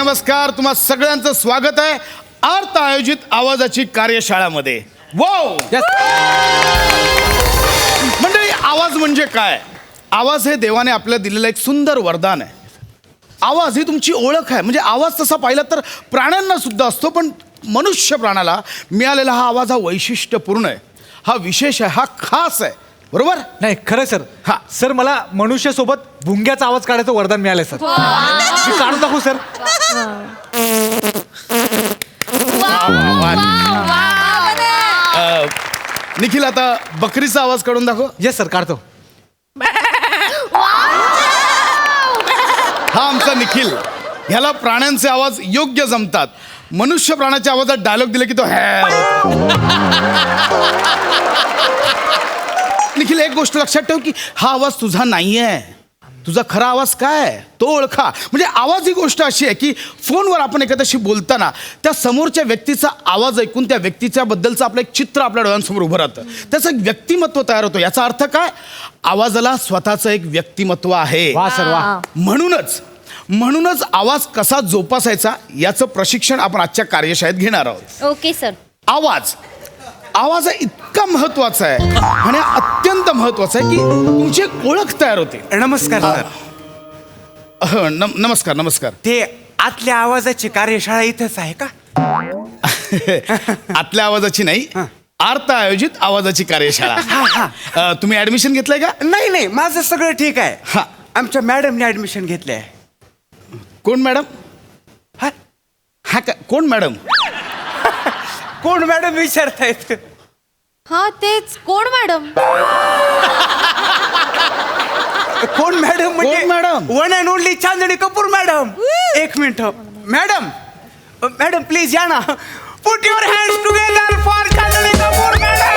नमस्कार. तुम्हा सगळ्यांचं स्वागत आहे अर्थ आयोजित आवाजाची कार्यशाळामध्ये. वाव मंडळी, आवाज म्हणजे काय? आवाज हे देवाने आपल्याला दिलेलं एक सुंदर वरदान आहे. आवाज ही तुमची ओळख आहे. म्हणजे आवाज तसा पाहिला तर प्राण्यांना सुद्धा असतो, पण मनुष्य प्राणाला मिळालेला हा आवाज हा वैशिष्ट्यपूर्ण आहे, हा विशेष आहे, हा खास आहे. बरोबर? नाही खरं सर. हा सर, मला मनुष्यासोबत भुंग्याचा आवाज काढायचं वरदान मिळालंय सर. मी काढून दाखवू सर? निखिल, आता बकरीचा आवाज काढून दाखव. येस सर, काढतो. हा आमचा निखिल. ह्याला प्राण्यांचे आवाज योग्य जमतात. मनुष्य प्राण्याच्या आवाजात डायलॉग दिले की तो निखिल, एक गोष्ट लक्षात ठेव की हा आवाज तुझा नाहीये. तुझा खरा आवाज काय आहे तो ओळखा. म्हणजे आवाज ही गोष्ट अशी आहे की फोनवर आपण एखाद्याशी बोलताना त्या समोरच्या व्यक्तीचा आवाज ऐकून त्या व्यक्तीच्या बद्दलचं आपलं एक चित्र आपल्या डोळ्यांसमोर उभं राहतं. त्याचं एक व्यक्तिमत्व तयार होतं. याचा अर्थ काय? आवाजाला स्वतःचं एक व्यक्तिमत्व आहे. वा सर वा. म्हणूनच आवाज कसा जोपासायचा याचं प्रशिक्षण आपण आजच्या कार्यशाळेत घेणार आहोत. Okay sir. आवाज हा इतका महत्वाचा आहे आणि अत्यंत महत्वाचा आहे की तुमची एक ओळख तयार होते. नमस्कार सर. नमस्कार नमस्कार. ते आतल्या आवाजाची कार्यशाळा इथंच आहे का? आतल्या आवाजाची नाही, अर्थ आयोजित आवाजाची कार्यशाळा. तुम्ही ऍडमिशन घेतलंय का? नाही नाही, माझं सगळं ठीक आहे. हा. आमच्या मॅडमने ऍडमिशन घेतलंय. कोण मॅडम? हा हा का कोण मॅडम? कोण मॅडम विचारतायत? हा तेच, कोण मॅडम? कोण मॅडम म्हणजे कोण madam? One and only Chandni Kapoor madam. एक मिनिट मॅडम. मॅडम प्लीज या ना. Put your hands together for Chandni Kapoor madam.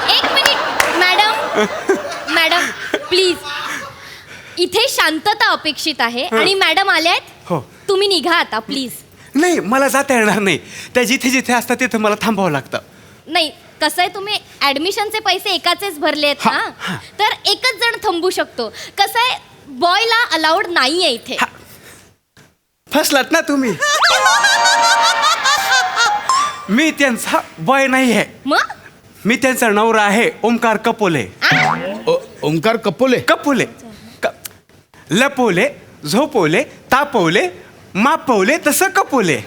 एक मिनिट मॅडम प्लीज, इथे शांतता अपेक्षित आहे आणि मॅडम आल्यात. हो. तुम्ही निघा आता प्लीज. नाही, मला जाता येणार नाही. त्या जिथे जिथे असतात तिथे मला थांबावं लागतं. नाही, कसं आहे, तुम्ही ऍडमिशनचे पैसे एकाचेच भरले आहेत ना, तर एकच जण थांबू शकतो. कसं आहे, बॉयला अलाउड नाहीये इथे. फसलात ना तुम्ही. मी त्यांचा बॉय नाही आहे. मग मी त्यांचा नवरा आहे, ओमकार कपोले. ओंकार कपोले. कपोले. लपवले, झोपवले, तापवले, मापवले, तसं कपोले.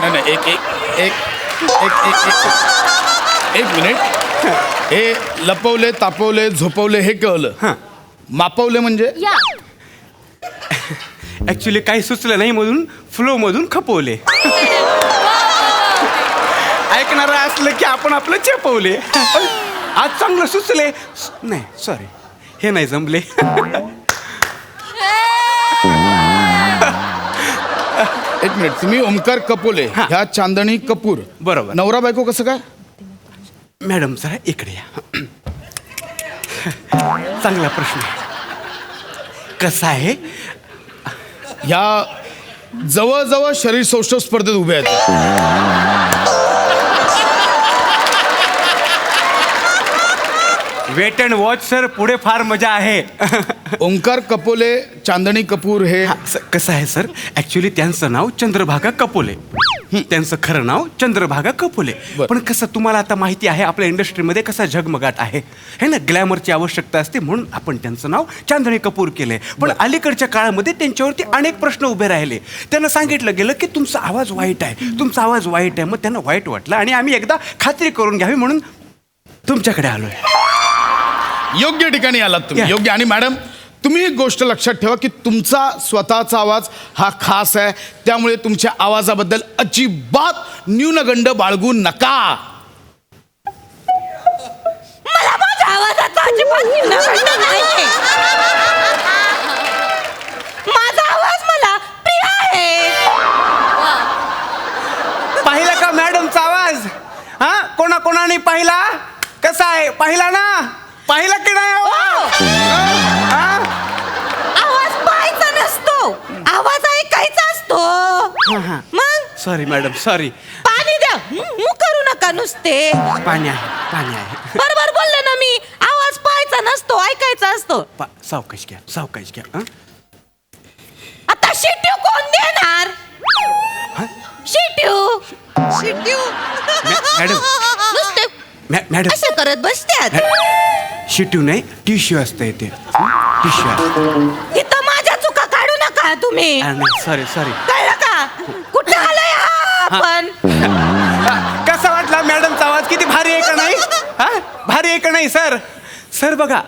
नाही एक एक एक एक एक एक मिनिट. हे लपवले, तापवले, झोपवले हे कळलं. हां. मापवले म्हणजे? या ऍक्च्युली काही सुचलं नाही म्हणून फ्लो मधून खपवले. ऐकणार असलं की आपण आपलं चेपवले. आज चांगलं सुचले. नाही सॉरी, हे नाही जमले. एक मिनिट. तुम्ही ओमकार कपोले, ह्या चांदणी कपूर. बरोबर. नवरा बायको कसं काय? मॅडम जरा इकडे या. चांगला प्रश्न. कसा आहे, ह्या जवळजवळ शरीर सौष्ठव स्पर्धेत उभे आहेत. वेट अँड वॉच सर, पुढे फार मजा आहे. ओंकार कपोले, चांदणी कपूर हे कसं आहे सर, ऍक्च्युली त्यांचं नाव चंद्रभागा कपोले, त्यांचं खरं नाव चंद्रभागा कपोले. पण कसं तुम्हाला आता माहिती आहे आपल्या इंडस्ट्रीमध्ये कसा झगमगाट आहे है ना, ग्लॅमरची आवश्यकता असते म्हणून आपण त्यांचं नाव चांदणी कपूर केलंय. पण अलीकडच्या काळामध्ये त्यांच्यावरती अनेक प्रश्न उभे राहिले. त्यांना सांगितलं गेलं की तुमचा आवाज वाईट आहे, तुमचा आवाज वाईट आहे. मग त्यांना वाईट वाटलं आणि आम्ही एकदा खात्री करून घ्यावी म्हणून तुमच्याकडे आलोय. योग्य ठिकाणी आलात तुम्ही. Yeah. योग्य. आणि मॅडम, तुम्ही एक गोष्ट लक्षात ठेवा की तुमचा स्वतःचा आवाज हा खास आहे, त्यामुळे तुमच्या आवाजाबद्दल अजिबात न्यूनगंड बाळगू नका. मला माझ्या आवाजाचा अजिबात न्यूनगंड नाहीये. माझा आवाज मला प्रिय आहे. पाहिला का मॅडमचा आवाज? हा, कोणाकोणाने पाहिला? कसा आहे, पाहिला ना? पाहिला की नाही? आवाज पाहायचा नसतो. मग सॉरी मॅडम सॉरी. पाणी द्या. करू नका नुसते. पाणी आहे. बरोबर बोलले ना मी. आवाज पाहायचा नसतो, ऐकायचा असतो. सावकाश घ्या हं? आता शिट्यू कोण देणार? शिट्यू मॅडम नुसते मॅडम असं करत बसत्यात. शिट्यू नाही टिश्यू असतं ते टिश्यू. इथं माझ्या चुका काढू नका तुम्ही. सॉरी कळलं का? कुठं आलंय हा आपण? कसा वाटला मॅडमचा आवाज? किती भारी आहे का नाही? हा भारी आहे का नाही सर बघा.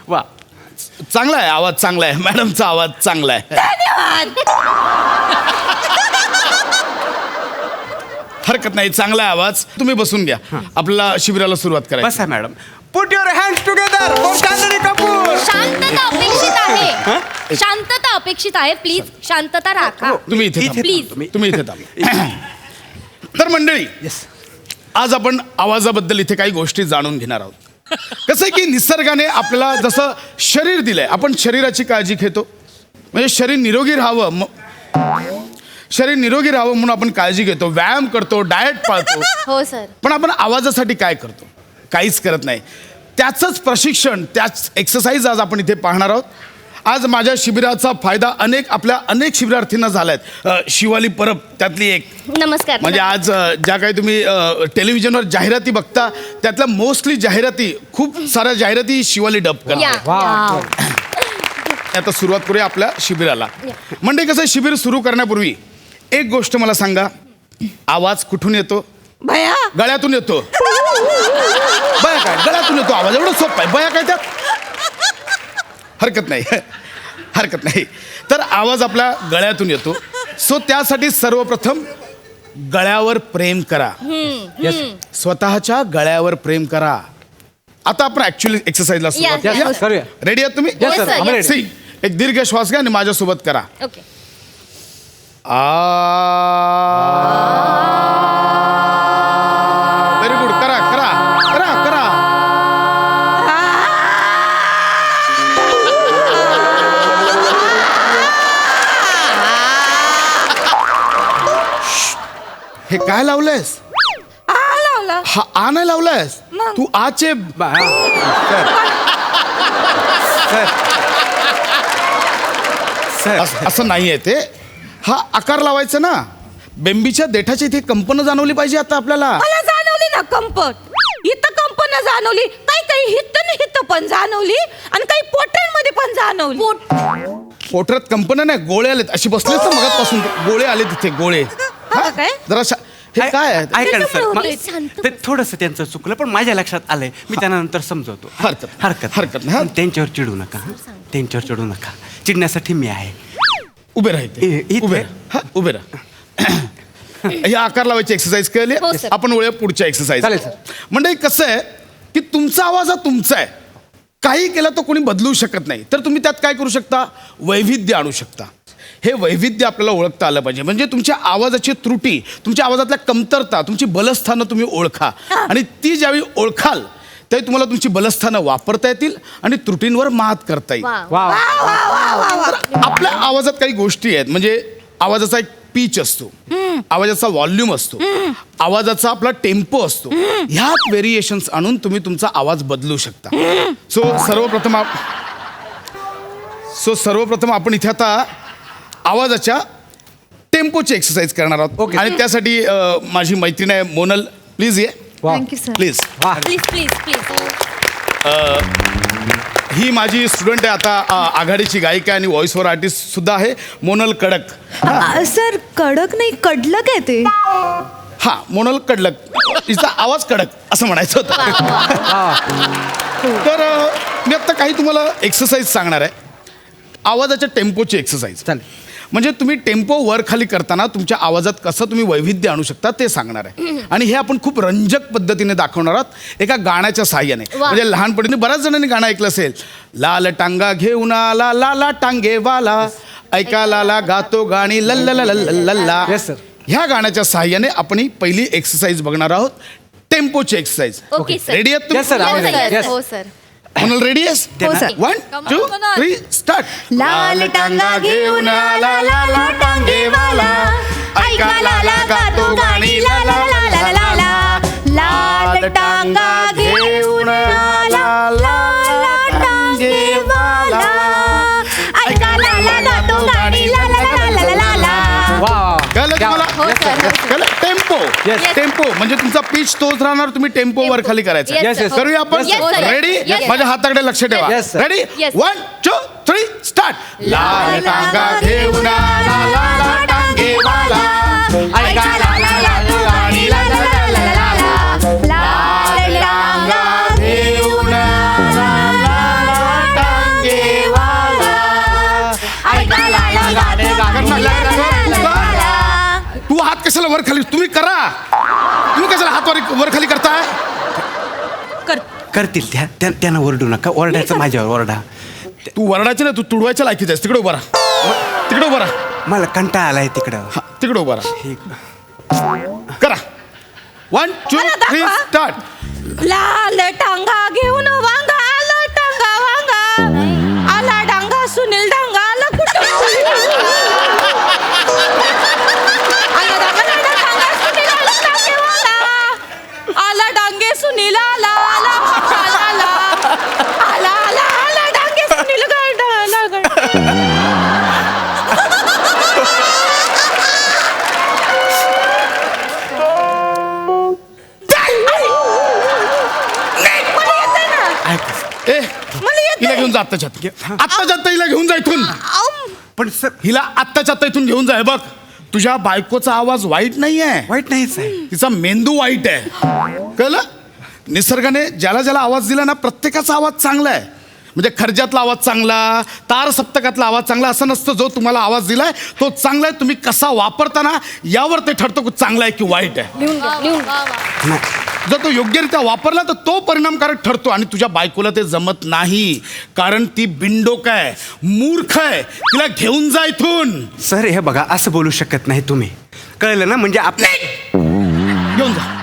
वा चांगला आहे आवाज, चांगला आहे मॅडमचा आवाज चांगला आहे. धन्यवाद. हरकत नाही, चांगला आहे आवाज. तुम्ही बसून घ्या. आपल्याला शिबिराला सुरुवात करायची. बसा madam. Put your hands together for Chandni Kapoor. शांतता अपेक्षित आहे. शांतता अपेक्षित आहे. प्लीज शांतता राखा. तुम्ही इथे थांबा. प्लीज. तुम्ही इथे थांबा. तर मंडळी, आज आपण आवाजाबद्दल इथे काही गोष्टी जाणून घेणार आहोत. कसं आहे की निसर्गाने आपल्याला जसं शरीर दिलंय, आपण शरीराची काळजी घेतो, म्हणजे शरीर निरोगी राहावं म्हणून आपण काळजी घेतो, व्यायाम करतो, डाएट पाळतो. हो सर. पण आपण आवाजासाठी काय करतो? काहीच करत नाही. त्याचंच प्रशिक्षण, त्याच एक्सरसाइज आज आपण इथे पाहणार आहोत. आज माझ्या शिबिराचा फायदा अनेक शिबिरार्थींना झालाय. शिवाली परब त्यातली एक. नमस्कार. म्हणजे आज ज्या काही तुम्ही टेलिव्हिजनवर जाहिराती बघता त्यातल्या मोस्टली जाहिराती, खूप साऱ्या जाहिराती शिवाली डब या. करते. आता सुरुवात करूया आपल्या शिबिराला. म्हणजे कसं, शिबिर सुरू करण्यापूर्वी एक गोष्ट मला सांगा, आवाज कुठून येतो? भया गळ्यातून येतो. बया काय? गळ्यातून येतो आवाज. एवढं सोपं आहे. बया काय त्यात? हरकत नाही. तर आवाज आपल्या गळ्यातून येतो. सो त्यासाठी सर्वप्रथम गळ्यावर प्रेम करा. स्वतःच्या गळ्यावर प्रेम करा. आता आपण ऍक्च्युअली एक्सरसाइजला सुरुवात Yes, करूया. करूया. रेडी आहात तुम्ही? Yes, sir. Yes. See, एक दीर्घ श्वास घ्या आणि माझ्यासोबत करा. ओके. Very good. करा. हे काय लावलंयस? लावला. हा आ नाही लावलायस मग? तू आचे असं नाहीये ते. हा आकार लावायचा ना. बेंबीच्या देठाची इथे कंपन जाणवली पाहिजे आता आपल्याला. मला जाणवली ना कंपन. इथं कंपन जाणवली. काही हित पण जाणवली आणि काही पोटांमध्ये पण जाणवली. पोटरात कंपन नाही, गोळे आलेत. अशी बसलेस ना मगातपासून गोळे आले तिथे, गोळे. हा काय? जरा हे काय आहे? ऐका ना त्याच्यामुळे सर, शांत ते थोडंसं त्यांचं चुकलं पण माझ्या लक्षात आलंय. मी त्यांना नंतर समजवतो. हरकत नाही. त्यांच्यावर चिडू नका. त्यांच्यावर चिडू नका. चिडण्यासाठी मी आहे. उभे राहायचे. इथे. उभे राहा. या आकार लावायची एक्सरसाइज केली. हो, सर. आपण वळूया पुढच्या एक्सरसाइज. चालेल, सर. म्हणजे कसं आहे की तुमचा आवाज हा तुमचा आहे. काही केलं तर कोणी बदलू शकत नाही. तर तुम्ही त्यात काय करू शकता? वैविध्य आणू शकता. हे वैविध्य आपल्याला ओळखता आलं पाहिजे. म्हणजे तुमच्या आवाजाची त्रुटी, तुमच्या आवाजातल्या कमतरता, तुमची बलस्थानं तुम्ही ओळखा. आणि ती ज्यावेळी ओळखाल त्यावेळी तुम्हाला तुमची बलस्थानं वापरता येतील आणि त्रुटींवर मात करता येईल. वा. आपल्या आवाजात काही गोष्टी आहेत. म्हणजे आवाजाचा एक पीच असतो, आवाजाचा व्हॉल्यूम असतो, आवाजाचा आपला टेम्पो असतो. ह्यात व्हेरिएशन्स आणून तुम्ही तुमचा आवाज बदलू शकता. सो सर्वप्रथम आपण इथे आता आवाजाच्या टेम्पोची एक्सरसाइज करणार आहोत. Okay. आणि त्यासाठी माझी मैत्रीण आहे मोनल, प्लीज ये. Thank you sir. प्लीज. प्लीज. ही माझी स्टुडंट आहे आता. आघाडीची गायिका आणि व्हॉइस ओव्हर आर्टिस्ट सुद्धा आहे, मोनल कडक. सर कडक नाही कडलक आहे ते. हा, मोनल कडलक. तिचा आवाज कडक असं म्हणायचं होतं. तर मी आता काही तुम्हाला एक्सरसाइज सांगणार आहे. आवाजाच्या टेम्पोची एक्सरसाइज. चालेल. म्हणजे तुम्ही टेम्पो वर खाली करताना तुमच्या आवाजात कसं तुम्ही वैविध्य आणू शकता ते सांगणार आहे. आणि हे आपण खूप रंजक पद्धतीने दाखवणार आहोत एका गाण्याच्या साहाय्याने. वा. म्हणजे लहानपणी बऱ्याच जणांनी गाणं ऐकलं असेल. लाल टांगा घेऊन आला लाला टांगेवाला, ऐका लाला गातो गाणी लल्ला. Yes, sir. ह्या गाण्याच्या साहाय्याने आपण ही पहिली एक्सरसाइज बघणार आहोत, टेम्पोची एक्सरसाइज. Okay sir. रेडी आहेत तुम्ही? Yes, sir. आम्ही ready. Yes, Yes. हो सर. कोणाला रेडी आहेस हो सर 1 2 3 स्टार्ट लाल टांगा घेऊन आला लाला टांगेवाला ऐका लाला गातो गाणी ला ला ला ला ला ला लाल टांगा घेऊन आला लाला टांगेवाला ऐका लाला गातो गाणी ला ला ला ला ला ला वा कळलं तुम्हाला हो, sir. कळलं टेम्पो Yes. टेम्पो म्हणजे तुमचा पिच तोच राहणार तुम्ही टेम्पो वर खाली करायचं Yes, Yes, sir. yes. करूया आपण Yes, sir. Ready Yes, sir. माझ्या हाताकडे लक्ष ठेवा Yes, sir. Ready Yes. 1 2 3 start लाल टांगा घेऊन आला लाला टांगेवाला ऐका लाला गातो गाणी ला ला ला ला ला ला लाल टांगा घेऊन आला लाला टांगेवाला ऐका लाला गातो गाणी ला ला ला ला ला तू हात कशाला वर खाली तुम्ही करा तुम्ही कशाला हात वर खाली करताय कर करतील त्यांना ओरडू नका ओरडायचं माझ्यावर ओरडा तू वरडायचं ना तू तुडवायच्या लायकीच आहेस तिकडे उभा राहा तिकडे उभा राहा मला कंटाळा आलाय तिकडं हा, तिकडे उभा राहा ठीक करा 1 2 मला 3 दाखवा. स्टार्ट लाल टांगा घेऊन वांगा आला टांगा वांगा आला डांगा सुनील डांगा आला कुठं आला डांगा डांगा सुनील आला टांगेवाला आला डांगे सुनील आला आला आला आला आला आला डांगे सुनील गाडा आला गाडा मला येतंय ना. ऐक ए मला येतंय. हिला घेऊन जा आत्ताच्या आत्ता हिला घेऊन जा इथून पण सर हिला आत्ताच्या आत्ता इथून घेऊन जा हे बघ तुझ्या बायकोचा आवाज वाईट नाहीये वाईट नाहीच आहे तिचा मेंदू वाईट आहे कळलं निसर्गाने ज्याला ज्याला आवाज दिला ना प्रत्येकाचा आवाज चांगला आहे म्हणजे खर्जातला आवाज चांगला तार सप्तकातला आवाज चांगला असं नसतं जो तुम्हाला आवाज दिलाय तो चांगला आहे तुम्ही कसा वापरताना यावर ते ठरतो की चांगला आहे की वाईट आहे नाही जर तो योग्यरित्या वापरला तर तो परिणामकारक ठरतो आणि तुझ्या बायकोला ते जमत नाही कारण ती बिनडोक आहे मूर्ख आहे तिला घेऊन जा इथून सर हे बघा असं बोलू शकत नाही तुम्ही कळलं ना म्हणजे आपल्या घेऊन जा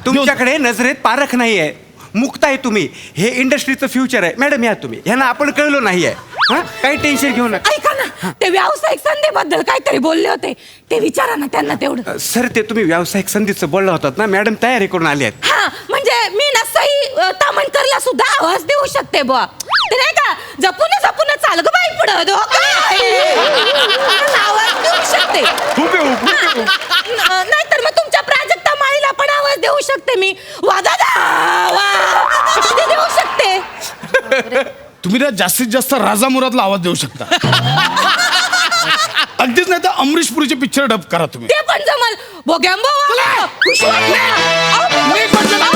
तुमच्याकडे नजरेत पारख नाही आहे मुक्त आहे तुम्ही हे इंडस्ट्रीचं फ्युचर आहे मॅडम या तुम्ही ह्यांना आपण कळलो नाही आहे हा काही टेन्शन घेऊ नका ऐका ना ते व्यावसायिक संधीबद्दल काहीतरी बोलले होते ते विचारा ना त्यांना तेवढं सर ते तुम्ही व्यावसायिक संधीचं बोलला होतात ना मॅडम तयारी करून आली आहेत हा म्हणजे मी ना सई तामणकरला सुद्धा आवाज देऊ शकते बुवा ते नाही का जपून जपून चाल ग बाई पुढं आवाज देऊ शकते नाहीतर मग तुमच्या प्राजक्ता माळीला पण आवाज देऊ शकते मी वा दादा वा ते देऊ शकते तुम्ही ना जास्तीत जास्त राजा मुरादला आवाज देऊ शकता अगदीच नाही तर अमरीश पुरीचे पिक्चर डब करा तुम्ही ते पण जमल बोग्यांबो मी म्हटलं ना,